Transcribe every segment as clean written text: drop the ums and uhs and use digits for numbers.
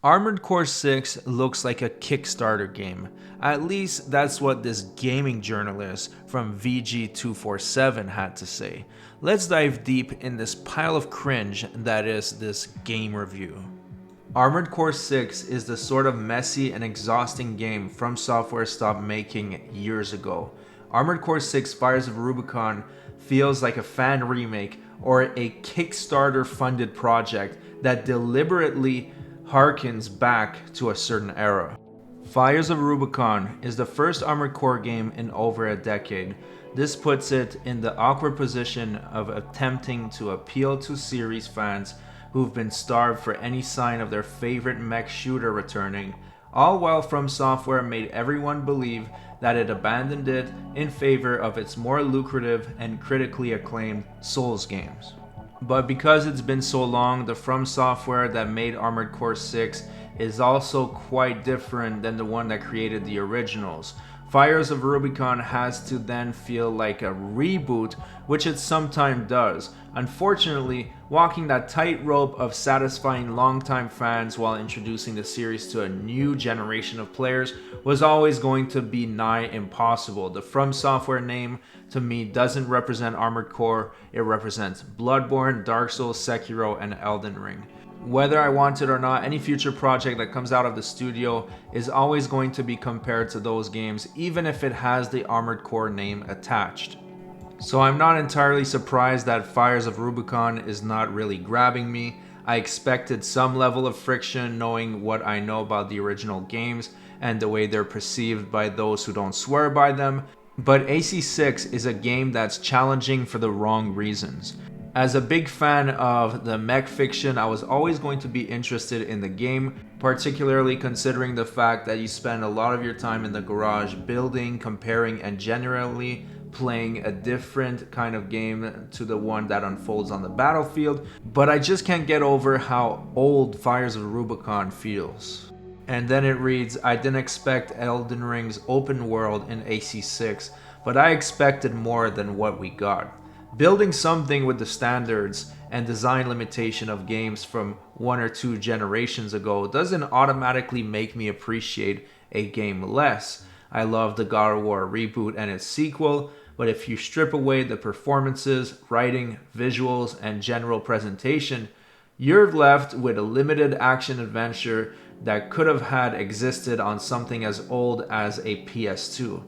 Armored Core 6 looks like a Kickstarter game. At least that's what this gaming journalist from VG247 had to say. Let's dive deep in this pile of cringe that is this game review. Armored Core 6 is the sort of messy and exhausting game From Software stopped making years ago. Armored Core 6 Fires of Rubicon feels like a fan remake or a Kickstarter funded project that deliberately harkens back to a certain era. Fires of Rubicon is the first Armored Core game in over a decade. This puts it in the awkward position of attempting to appeal to series fans who've been starved for any sign of their favorite mech shooter returning, all while From Software made everyone believe that it abandoned it in favor of its more lucrative and critically acclaimed Souls games. But because it's been so long, the From Software that made Armored Core 6 is also quite different than the one that created the originals. Fires of Rubicon has to then feel like a reboot, which it sometimes does. Unfortunately, walking that tightrope of satisfying longtime fans while introducing the series to a new generation of players was always going to be nigh impossible. The From Software name, to me, doesn't represent Armored Core. It represents Bloodborne, Dark Souls, Sekiro, and Elden Ring. Whether I want it or not, any future project that comes out of the studio is always going to be compared to those games, even if it has the Armored Core name attached. So I'm not entirely surprised that Fires of Rubicon is not really grabbing me. I expected some level of friction knowing what I know about the original games and the way they're perceived by those who don't swear by them, but AC6 is a game that's challenging for the wrong reasons. As a big fan of the mech fiction, I was always going to be interested in the game, particularly considering the fact that you spend a lot of your time in the garage building, comparing, and generally playing a different kind of game to the one that unfolds on the battlefield. But I just can't get over how old Fires of Rubicon feels. And then it reads, I didn't expect Elden Ring's open world in AC6, but I expected more than what we got. Building something with the standards and design limitation of games from 1 or 2 generations ago doesn't automatically make me appreciate a game less. I love the God of War reboot and its sequel, but if you strip away the performances, writing, visuals, and general presentation, you're left with a limited action adventure that could have had existed on something as old as a PS2.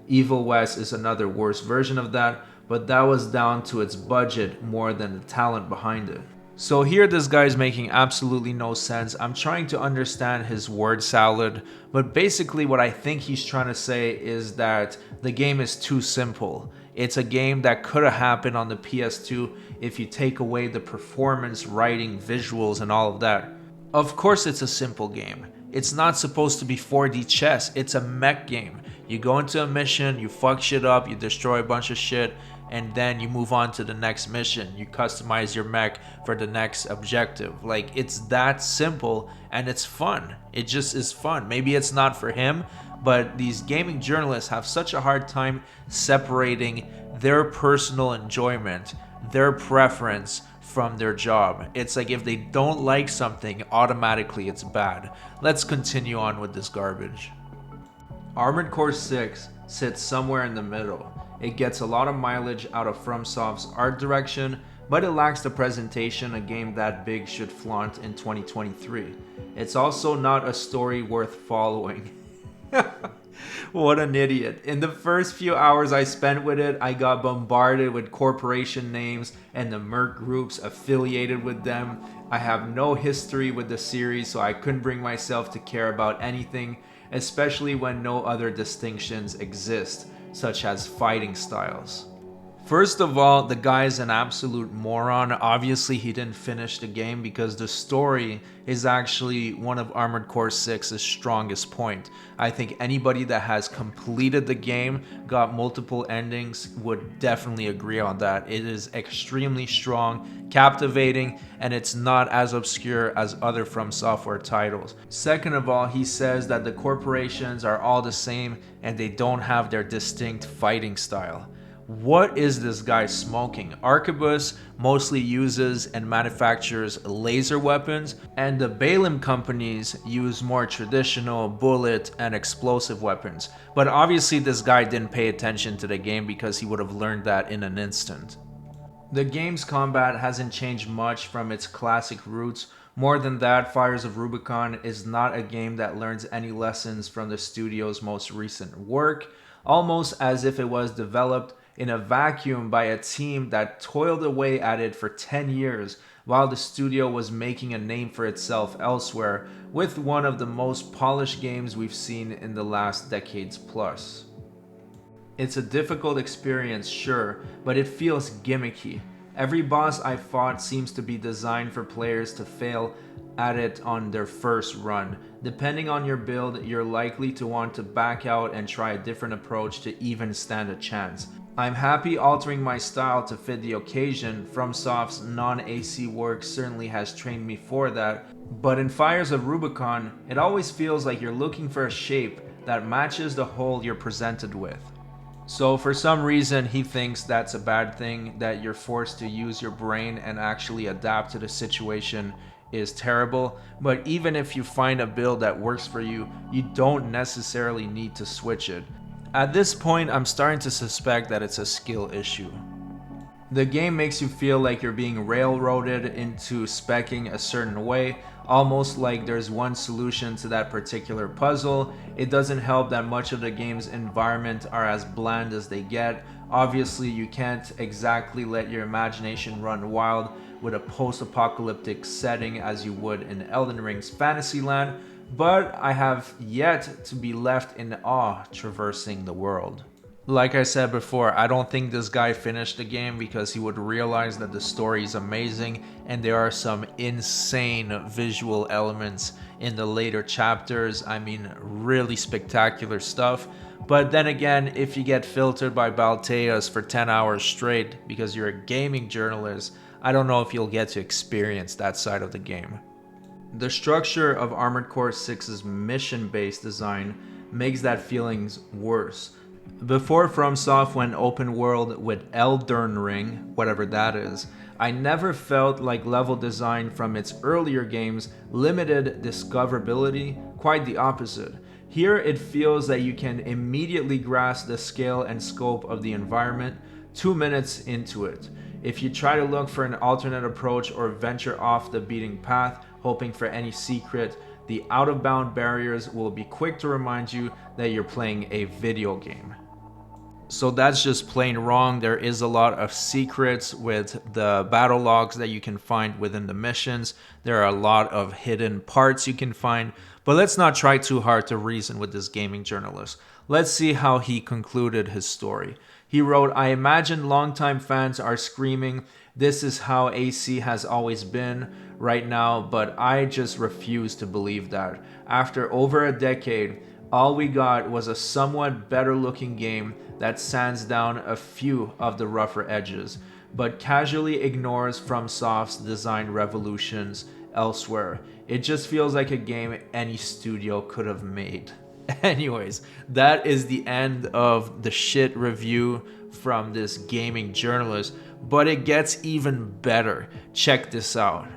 Evil West is another worse version of that, but that was down to its budget more than the talent behind it. So here this guy's making absolutely no sense. I'm trying to understand his word salad, but basically what I think he's trying to say is that the game is too simple. It's a game that could have happened on the PS2 if you take away the performance, writing, visuals, and all of that. Of course it's a simple game. It's not supposed to be 4D chess. It's a mech game. You go into a mission, you fuck shit up, you destroy a bunch of shit, and then you move on to the next mission. You customize your mech for the next objective. Like, it's that simple, and it's fun. It just is fun. Maybe it's not for him, but these gaming journalists have such a hard time separating their personal enjoyment, their preference, from their job. It's like if they don't like something, automatically it's bad. Let's continue on with this garbage. Armored Core 6 sits somewhere in the middle. It gets a lot of mileage out of FromSoft's art direction, but it lacks the presentation a game that big should flaunt in 2023. It's also not a story worth following. What an idiot. In the first few hours I spent with it, I got bombarded with corporation names and the merc groups affiliated with them. I have no history with the series, so I couldn't bring myself to care about anything, especially when no other distinctions exist, such as fighting styles. First of all, the guy is an absolute moron. Obviously, he didn't finish the game because the story is actually one of Armored Core 6's strongest point. I think anybody that has completed the game, got multiple endings, would definitely agree on that. It is extremely strong, captivating, and it's not as obscure as other From Software titles. Second of all, he says that the corporations are all the same and they don't have their distinct fighting style. What is this guy smoking? Arquebus mostly uses and manufactures laser weapons, and the Balaam companies use more traditional bullet and explosive weapons. But obviously this guy didn't pay attention to the game because he would have learned that in an instant. The game's combat hasn't changed much from its classic roots. More than that, Fires of Rubicon is not a game that learns any lessons from the studio's most recent work, almost as if it was developed in a vacuum by a team that toiled away at it for 10 years while the studio was making a name for itself elsewhere with one of the most polished games we've seen in the last decades plus. It's a difficult experience, sure, but it feels gimmicky. Every boss I fought seems to be designed for players to fail at it on their first run. Depending on your build, you're likely to want to back out and try a different approach to even stand a chance. I'm happy altering my style to fit the occasion. FromSoft's non-AC work certainly has trained me for that, but in Fires of Rubicon, it always feels like you're looking for a shape that matches the hole you're presented with. So for some reason he thinks that's a bad thing, that you're forced to use your brain and actually adapt to the situation is terrible. But even if you find a build that works for you, you don't necessarily need to switch it. At this point, I'm starting to suspect that it's a skill issue. The game makes you feel like you're being railroaded into speccing a certain way, almost like there's one solution to that particular puzzle. It doesn't help that much of the game's environment are as bland as they get. Obviously, you can't exactly let your imagination run wild with a post-apocalyptic setting as you would in Elden Ring's Fantasyland, but I have yet to be left in awe traversing the world. Like I said before, I don't think this guy finished the game because he would realize that the story is amazing and there are some insane visual elements in the later chapters. I mean, really spectacular stuff. But then again, if you get filtered by Balteas for 10 hours straight because you're a gaming journalist, I don't know if you'll get to experience that side of the game. The structure of Armored Core 6's mission-based design makes that feelings worse. Before FromSoft went open world with Elden Ring, whatever that is, I never felt like level design from its earlier games limited discoverability, quite the opposite. Here it feels that you can immediately grasp the scale and scope of the environment 2 minutes into it. If you try to look for an alternate approach or venture off the beaten path, hoping for any secret, the out-of-bound barriers will be quick to remind you that you're playing a video game. So that's just plain wrong. There is a lot of secrets with the battle logs that you can find within the missions. There are a lot of hidden parts you can find, but let's not try too hard to reason with this gaming journalist. Let's see how he concluded his story. He wrote, "I imagine longtime fans are screaming, 'This is how AC has always been' right now, but I just refuse to believe that. After over a decade, all we got was a somewhat better looking game that sands down a few of the rougher edges, but casually ignores FromSoft's design revolutions elsewhere. It just feels like a game any studio could have made." Anyways, that is the end of the shit review from this gaming journalist, but it gets even better. Check this out.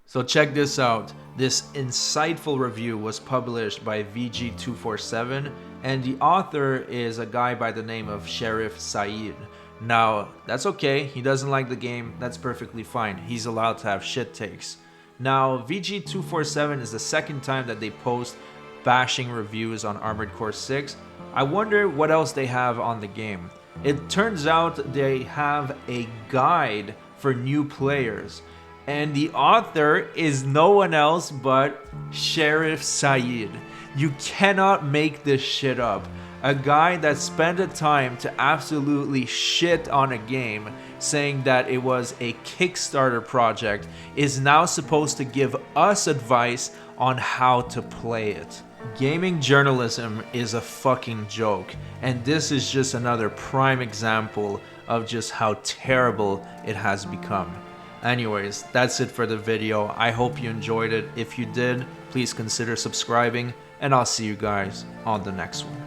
So check this out. This insightful review was published by VG247, and the author is a guy by the name of Sheriff Saeed. Now, that's okay. He doesn't like the game. That's perfectly fine. He's allowed to have shit takes. Now, VG247 is the second time that they post bashing reviews on Armored Core 6. I wonder what else they have on the game. It turns out they have a guide for new players, and the author is no one else but Sheriff Saeed. You cannot make this shit up. A guy that spent the time to absolutely shit on a game, saying that it was a Kickstarter project, is now supposed to give us advice on how to play it. Gaming journalism is a fucking joke, and this is just another prime example of just how terrible it has become. Anyways, that's it for the video. I hope you enjoyed it. If you did, please consider subscribing, and I'll see you guys on the next one.